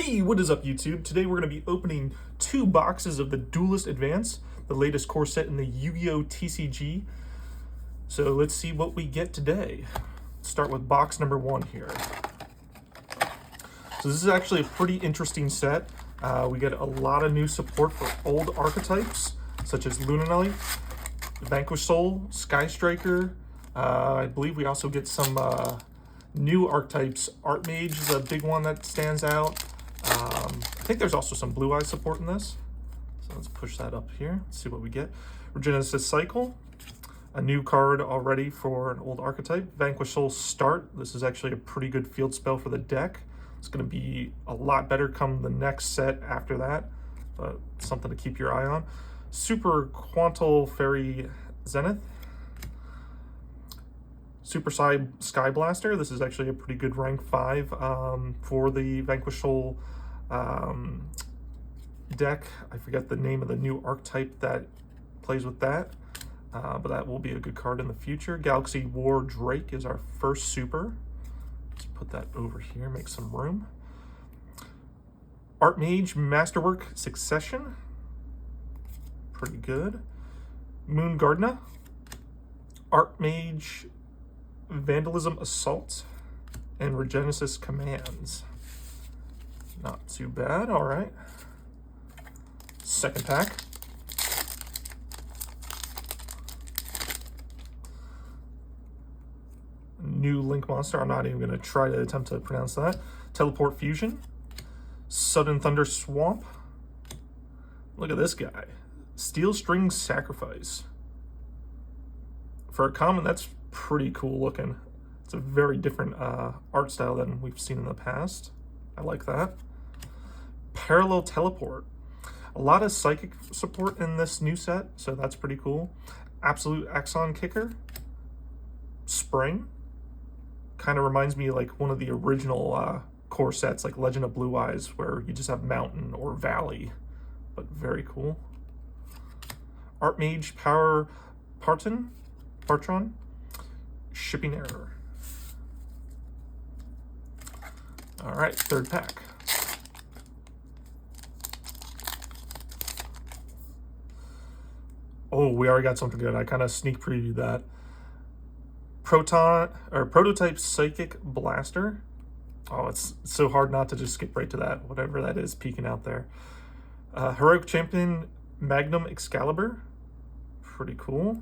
Hey, what is up, YouTube? Today we're going to be opening 2 boxes of the Dualist Advance, the latest core set in the Yu-Gi-Oh! TCG. So let's see what we get today. Let's start with box number 1 here. So this is actually a pretty interesting set. We get a lot of new support for old archetypes, such as Lunanite, Vanquish Soul, Sky Striker. I believe we also get some new archetypes. Art Mage is a big one that stands out. I think there's also some Blue Eyes support in this. So let's push that up here. Let's see what we get. Regenesis Cycle, a new card already for an old archetype. Vanquish Soul Start. This is actually a pretty good field spell for the deck. It's going to be a lot better come the next set after that, but something to keep your eye on. Super Quantal Fairy Zenith. Super Sky Blaster. This is actually a pretty good rank 5 for the Vanquish Soul deck. I forget the name of the new archetype that plays with that, but that will be a good card in the future. Galaxy War Drake is our first super. Let's put that over here, make some room. Art Mage Masterwork Succession. Pretty good. Moon Gardener. Art Mage Vandalism Assault, and Regenesis Commands. Not too bad, all right. Second pack. New Link Monster, I'm not even gonna try to attempt to pronounce that. Teleport Fusion. Sudden Thunder Swamp. Look at this guy. Steel String Sacrifice. For a common, that's pretty cool looking. It's a very different art style than we've seen in the past. I like that. Parallel Teleport. A lot of psychic support in this new set, so that's pretty cool. Absolute Axon Kicker. Spring. Kind of reminds me like one of the original core sets, like Legend of Blue Eyes, where you just have mountain or valley, but very cool. Art Mage Power Partron. Shipping Error. All right, third pack. Oh, we already got something good. I kind of sneak previewed that. Prototype Psychic Blaster. Oh, it's so hard not to just skip right to that, whatever that is peeking out there. Heroic Champion Magnum Excalibur. Pretty cool.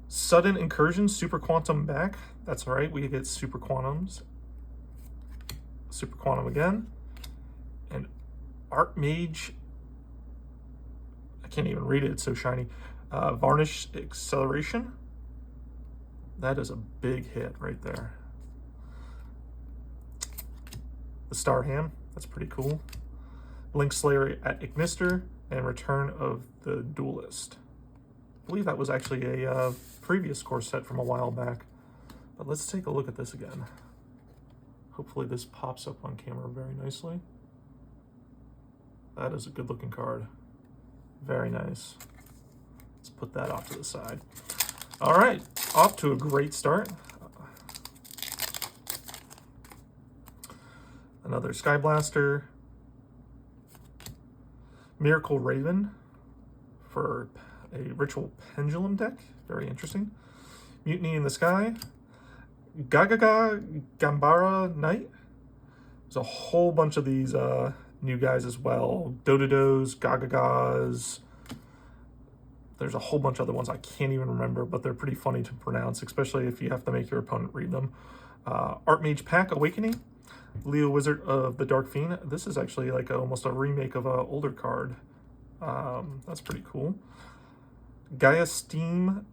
Sudden Incursion Super Quantum back. That's right, we get Super Quantums. Super Quantum again. And Art Mage, I can't even read it, it's so shiny. Varnish Acceleration. That is a big hit right there. The Star Ham, that's pretty cool. Link Slayer at Ignister, and Return of the Dualist. I believe that was actually a previous core set from a while back. But let's take a look at this again. Hopefully this pops up on camera very nicely. That is a good looking card. Very nice. Let's put that off to the side. All right, off to a great start. Another Sky Blaster. Miracle Raven for a Ritual Pendulum deck. Very interesting. Mutiny in the Sky. Gambara Knight. There's a whole bunch of these new guys as well. Dododos, Gagagas. There's a whole bunch of other ones I can't even remember, but they're pretty funny to pronounce, especially if you have to make your opponent read them. Art Mage Pack Awakening. Leo Wizard of the Dark Fiend. This is actually like almost a remake of an older card. That's pretty cool. Gaia Stream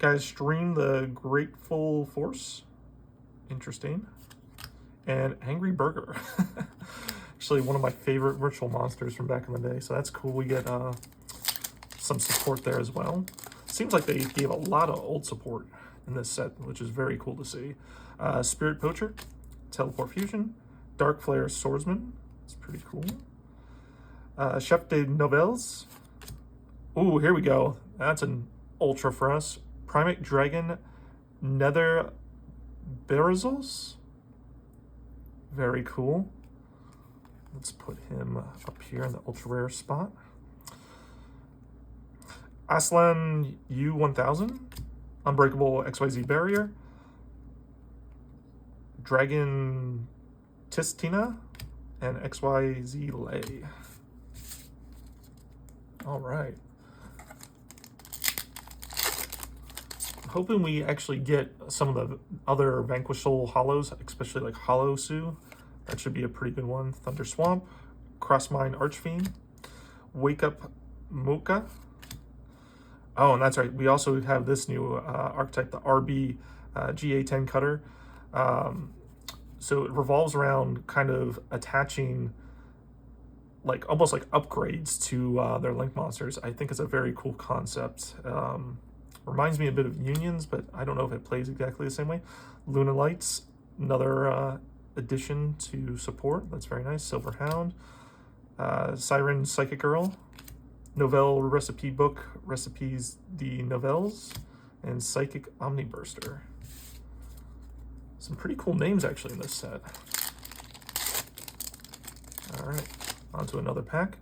the Grateful Force. Interesting. And Angry Burger. Actually one of my favorite virtual monsters from back in the day, so that's cool. We get some support there as well. Seems like they gave a lot of old support in this set, which is very cool to see. Spirit Poacher, Teleport Fusion, Dark Flare Swordsman. It's pretty cool. Chef de Novels. Ooh, here we go. That's an ultra for us. Primate Dragon Nether Berizos. Very cool. Let's put him up here in the ultra rare spot. Aslan U1000, Unbreakable XYZ Barrier, Dragon Tistina, and XYZ Lay. All right. Hoping we actually get some of the other Vanquish Soul hollows, especially like Hollow Sue. That should be a pretty good one. Thunder Swamp, Crossmine Archfiend, Wake Up Mocha. Oh, and that's right. We also have this new archetype, the RB GA10 Cutter. So it revolves around kind of attaching like almost like upgrades to their Link monsters. I think it's a very cool concept. Reminds me a bit of Unions, but I don't know if it plays exactly the same way. Luna Lights, another addition to support. That's very nice. Silver Hound, Siren Psychic Girl, Novelle Recipe Book, Recipes the Novelles, and Psychic Omniburster. Some pretty cool names actually in this set. All right, on to another pack.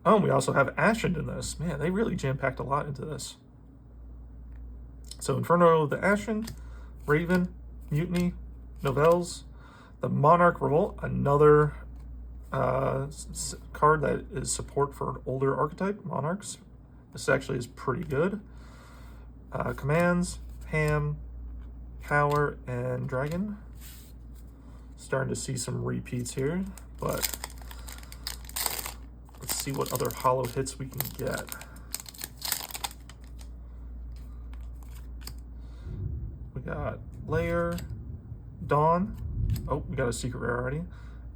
Oh, and we also have Ashen in this. Man, they really jam-packed a lot into this. So Inferno the Ashen, Raven, Mutiny, Novelles, the Monarch Revolt, another card that is support for an older archetype, Monarchs. This actually is pretty good. Commands, Ham, Power, and Dragon. Starting to see some repeats here, but let's see what other hollow hits we can get. We got Layer, Dawn. Oh, we got a secret rare already.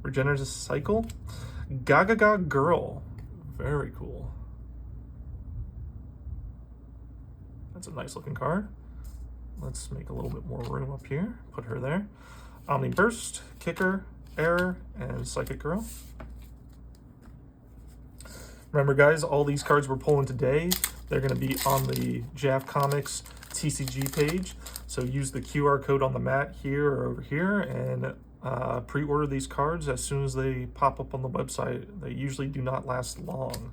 Regenerative Cycle. Gagaga Girl. Very cool. That's a nice looking card. Let's make a little bit more room up here. Put her there. Omni Burst, Kicker, Error, and Psychic Girl. Remember, guys, all these cards we're pulling today, they're going to be on the JAF Comics TCG page. So use the QR code on the mat here or over here and pre-order these cards as soon as they pop up on the website. They usually do not last long.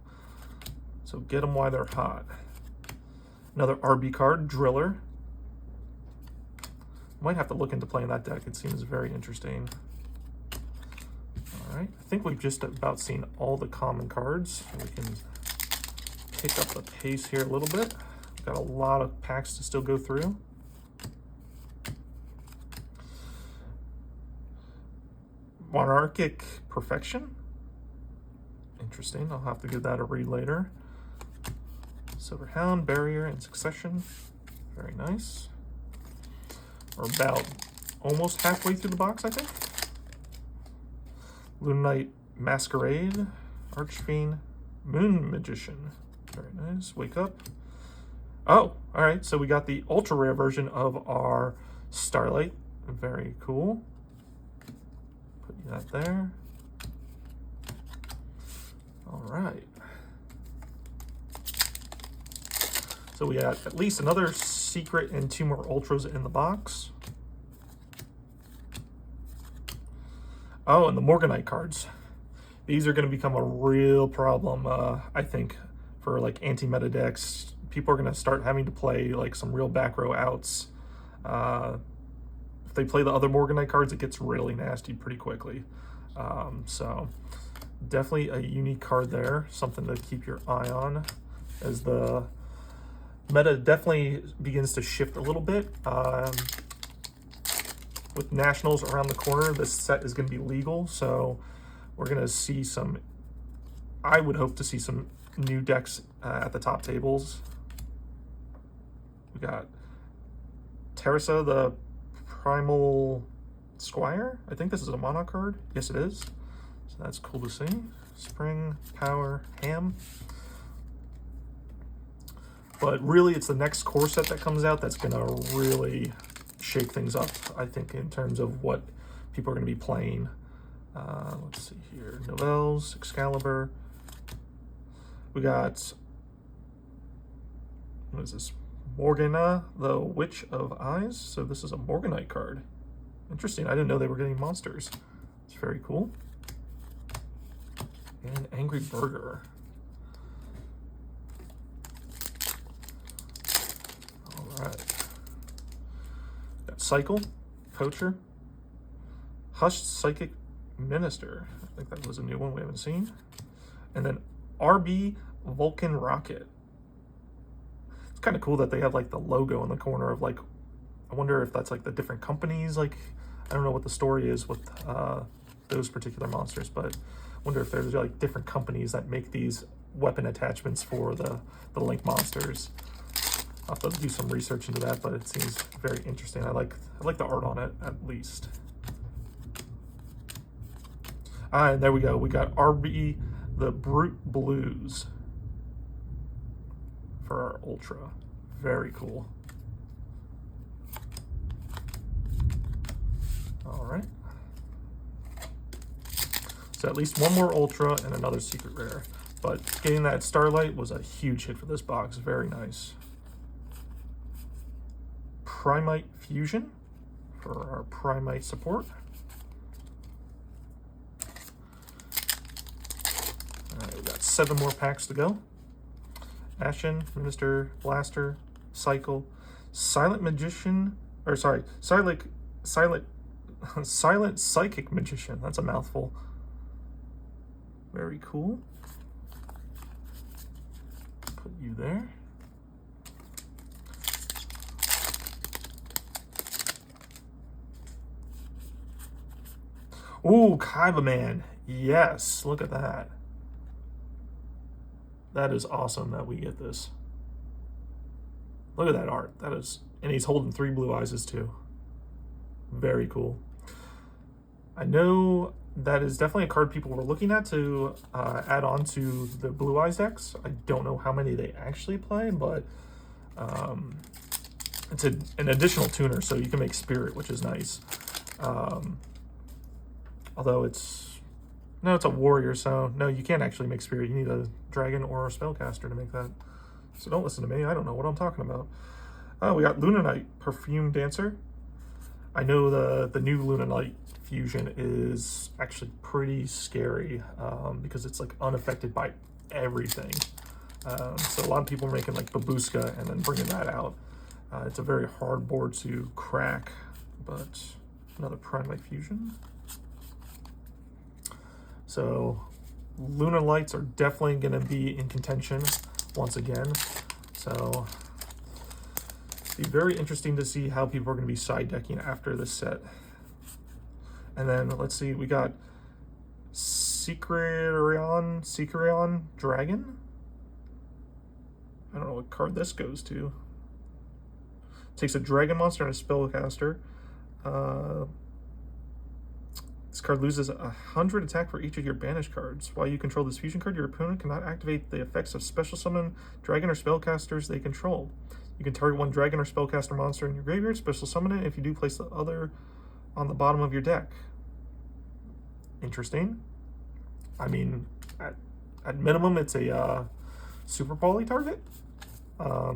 So get them while they're hot. Another RB card, Driller. Might have to look into playing that deck. It seems very interesting. All right, I think we've just about seen all the common cards. We can pick up the pace here a little bit. We've got a lot of packs to still go through. Monarchic Perfection. Interesting. I'll have to give that a read later. Silver Hound, Barrier, and Succession. Very nice. We're about almost halfway through the box, I think. Lunite Masquerade, Archfiend, Moon Magician. Very nice. Wake Up. Oh, all right. So we got the ultra rare version of our Starlight. Very cool. Put that there. All right. So we got at least another secret and 2 more ultras in the box. Oh, and the Morganite cards. These are going to become a real problem, I think, for like anti-meta decks. People are going to start having to play like some real back row outs. If they play the other Morganite cards, it gets really nasty pretty quickly. So definitely a unique card there, something to keep your eye on as the meta definitely begins to shift a little bit. With Nationals around the corner, this set is going to be legal, so we're going to see some, I would hope to see some new decks at the top tables. We got Teresa, the Primal Squire. I think this is a mono card. Yes, it is. So that's cool to see. Spring, Power, Ham. But really, it's the next core set that comes out that's going to really shake things up, I think, in terms of what people are going to be playing. Let's see here. Novelles, Excalibur. We got, what is this? Morgana, the Witch of Eyes. So this is a Morganite card. Interesting. I didn't know they were getting monsters. It's very cool. And Angry Burger. All right. Got Cycle, Poacher, Hushed Psychic Minister. I think that was a new one we haven't seen. And then RB Vulcan Rocket. It's kind of cool that they have like the logo in the corner of like, I wonder if that's like the different companies. Like, I don't know what the story is with those particular monsters, but I wonder if there's like different companies that make these weapon attachments for the Link monsters. I'll have to do some research into that, but it seems very interesting. I like the art on it at least. And there we go. We got RB the Brute Blues for our Ultra. Very cool. All right. So at least one more Ultra and another Secret Rare. But getting that Starlight was a huge hit for this box. Very nice. Primite Fusion for our Primite support. All right, we got 7 more packs to go. Ashen, Minister, Blaster, Cycle, Silent Magician, or sorry, Silent Psychic Magician. That's a mouthful. Very cool. Put you there. Ooh, Kaiba Man. Yes, look at that. That is awesome that we get this. Look at that art. That is, and he's holding 3 blue eyes too. Very cool. I know that is definitely a card people were looking at to add on to the Blue Eyes decks. I don't know how many they actually play, but it's an additional tuner, so you can make Spirit, which is nice. Although it's a warrior, so no, you can't actually make Spirit. You need a dragon or a spellcaster to make that. So don't listen to me. I don't know what I'm talking about. We got Lunanite Perfume Dancer. I know the new Lunanite fusion is actually pretty scary because it's like unaffected by everything. So a lot of people are making like Babushka and then bringing that out. It's a very hard board to crack, but another Primite Fusion. So Lunalites are definitely going to be in contention once again. So it'll be very interesting to see how people are going to be side decking after this set. And then let's see, we got Secreon Dragon. I don't know what card this goes to. Takes a dragon monster and a spellcaster. This card loses 100 attack for each of your banished cards. While you control this fusion card, your opponent cannot activate the effects of special summon dragon or spellcasters they control. You can target 1 dragon or spellcaster monster in your graveyard, special summon it. If you do, place the other on the bottom of your deck. Interesting. I mean, at minimum, it's a super poly target. I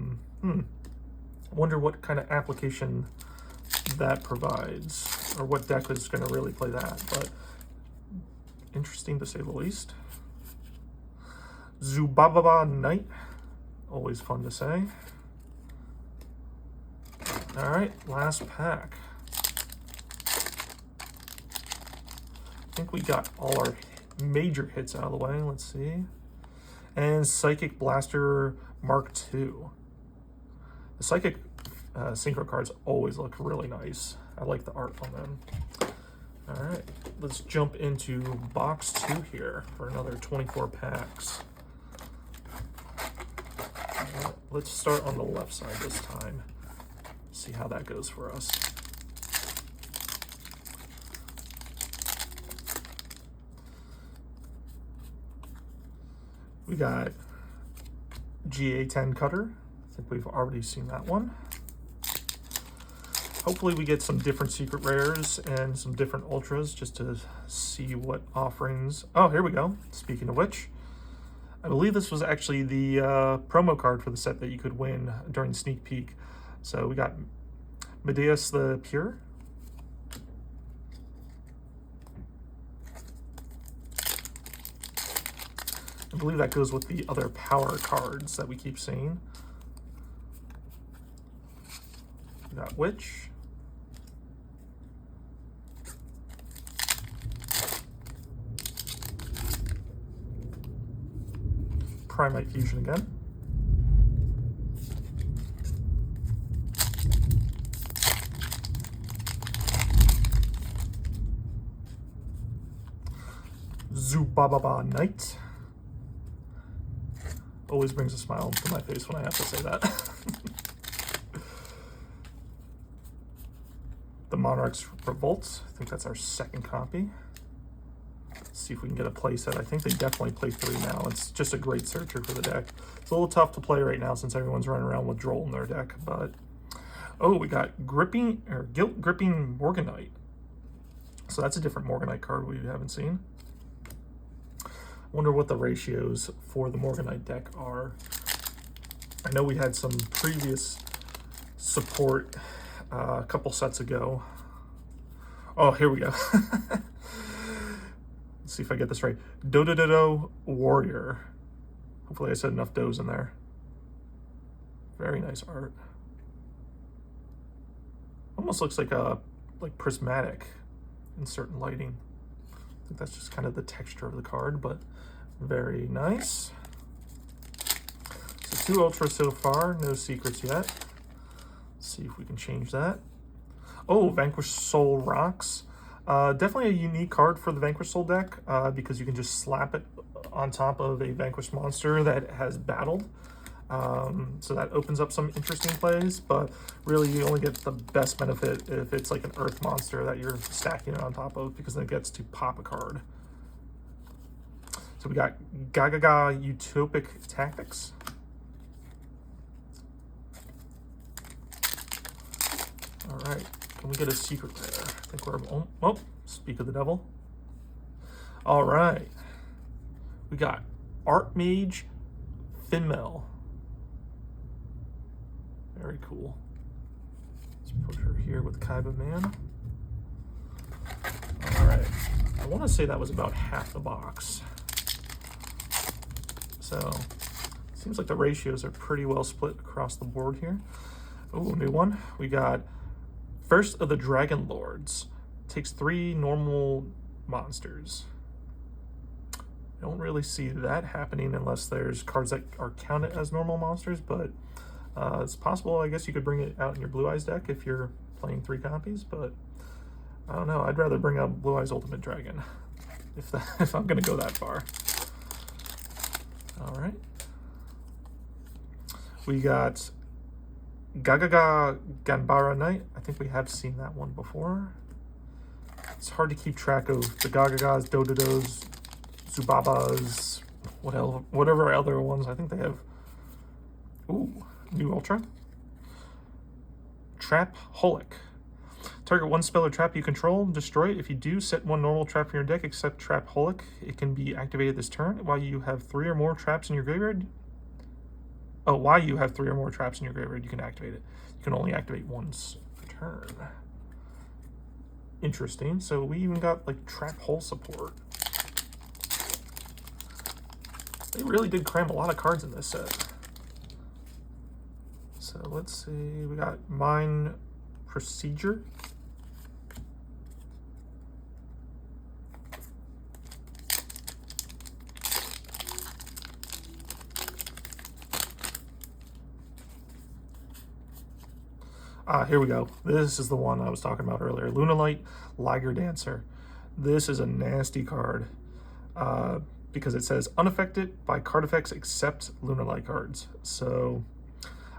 wonder what kind of application that provides, or what deck is going to really play that, but interesting to say the least. Zubababa Knight, always fun to say. All right, last pack. I think we got all our major hits out of the way. Let's see. And Psychic Blaster Mark II. The Psychic synchro cards always look really nice. I like the art on them. All right, let's jump into box 2 here for another 24 packs. Let's start on the left side this time. See how that goes for us. We got GA10 Cutter. I think we've already seen that one. Hopefully we get some different secret rares and some different ultras just to see what offerings. Oh, here we go. Speaking of which, I believe this was actually the promo card for the set that you could win during sneak peek. So we got Medeus the Pure. I believe that goes with the other power cards that we keep seeing. We got Witch. Primite Fusion again. Zubababa Knight. Always brings a smile to my face when I have to say that. The Monarch's Revolt. I think that's our second copy. Let's see if we can get a play set. I think they definitely play 3 now. It's just a great searcher for the deck. It's a little tough to play right now since everyone's running around with Droll in their deck, but oh, we got Guilt Gripping Morganite. So that's a different Morganite card we haven't seen. Wonder what the ratios for the Morganite deck are. I know we had some previous support a couple sets ago. Oh, here we go. Let's see if I get this right. Dododo Warrior. Hopefully I said enough does in there. Very nice art. Almost looks like prismatic in certain lighting. I think that's just kind of the texture of the card, but very nice. So 2 ultras so far, no secrets yet. Let's see if we can change that. Oh, Vanquished Soul Rocks. Definitely a unique card for the Vanquished Soul deck because you can just slap it on top of a Vanquished monster that has battled. So that opens up some interesting plays, but really you only get the best benefit if it's like an Earth monster that you're stacking it on top of, because then it gets to pop a card. So we got Gagaga Utopic Tactics. All right, can we get a secret there? I think we're, oh, speak of the devil. All right, we got Archmage Finmel. Very cool. Let's put her here with Kaiba Man. All right, I want to say that was about half the box. So seems like the ratios are pretty well split across the board here. Oh, new one. We got First of the Dragon Lords. Takes 3 normal monsters. I don't really see that happening unless there's cards that are counted as normal monsters, but it's possible. I guess you could bring it out in your Blue Eyes deck if you're playing 3 copies, but I don't know. I'd rather bring out Blue Eyes Ultimate Dragon if I'm going to go that far. All right. We got Gagaga Ganbara Knight. I think we have seen that one before. It's hard to keep track of the Gagagas, Dododos, Zubabas, whatever other ones. I think they have. Ooh, new Ultra. Trap Holic. Target 1 spell or trap you control, destroy it. If you do, set 1 normal trap in your deck except Trap Holic. It can be activated this turn. While you have 3 or more traps in your graveyard. Oh, while you have 3 or more traps in your graveyard, you can activate it. You can only activate once per turn. Interesting. So we even got like Trap Hole support. They really did cram a lot of cards in this set. So let's see. We got Mine Procedure. Here we go. This is the one I was talking about earlier. Lunalight Liger Dancer. This is a nasty card because it says unaffected by card effects except Lunalight cards. So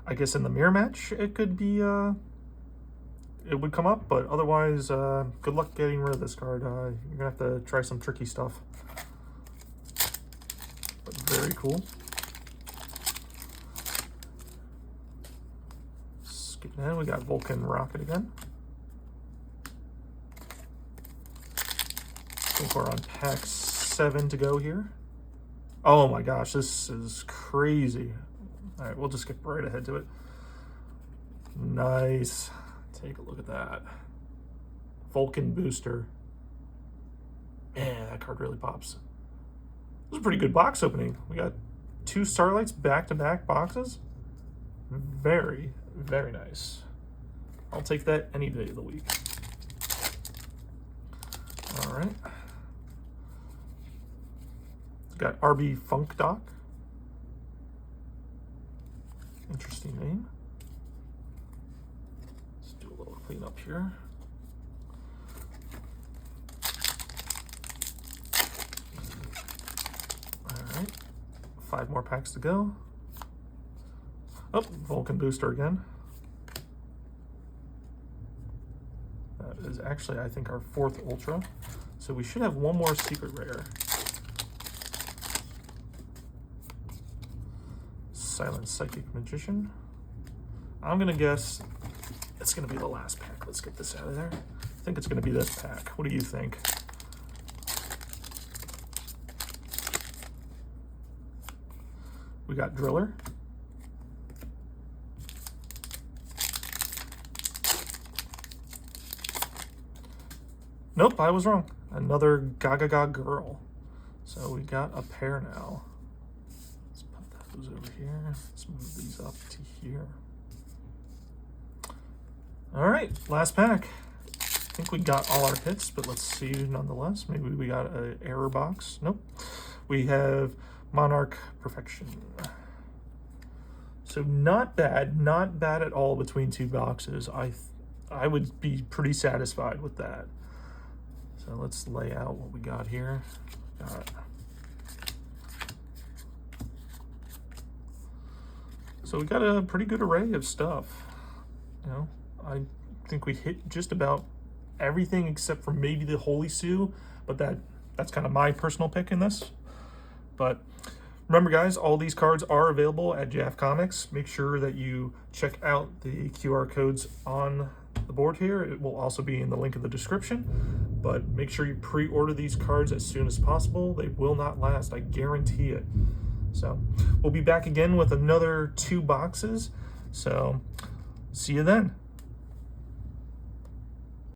I guess in the mirror match it could be, it would come up, but otherwise good luck getting rid of this card. You're gonna have to try some tricky stuff. But very cool. And we got Vulcan Rocket again. I think we're on pack 7 to go here. Oh my gosh, this is crazy. All right, we'll just get right ahead to it. Nice. Take a look at that. Vulcan Booster. Man, that card really pops. was a pretty good box opening. We got 2 Starlights back-to-back boxes. Very, very nice. I'll take that any day of the week. All right. Got RB Funk Doc. Interesting name. Let's do a little cleanup here. All right. 5 more packs to go. Oh, Vulcan Booster again. That is actually, I think, our 4th Ultra. So we should have 1 more Secret Rare. Silent Psychic Magician. I'm gonna guess it's gonna be the last pack. Let's get this out of there. I think it's gonna be this pack. What do you think? We got Driller. Nope, I was wrong. Another Gaga Girl. So we got a pair now. Let's put those over here. Let's move these up to here. All right, last pack. I think we got all our hits, but let's see nonetheless. Maybe we got an error box. Nope. We have Monarch Perfection. So not bad at all between 2 boxes. I would be pretty satisfied with that. So let's lay out what we got here. So we got a pretty good array of stuff. You know, I think we hit just about everything except for maybe the Holy Sue, but that's kind of my personal pick in this. But remember, guys, all these cards are available at JAF Comics. Make sure that you check out the QR codes on the board here. It will also be in the link in the description. But make sure you pre-order these cards as soon as possible. They will not last, I guarantee it. So we'll be back again with another 2 boxes. So see you then.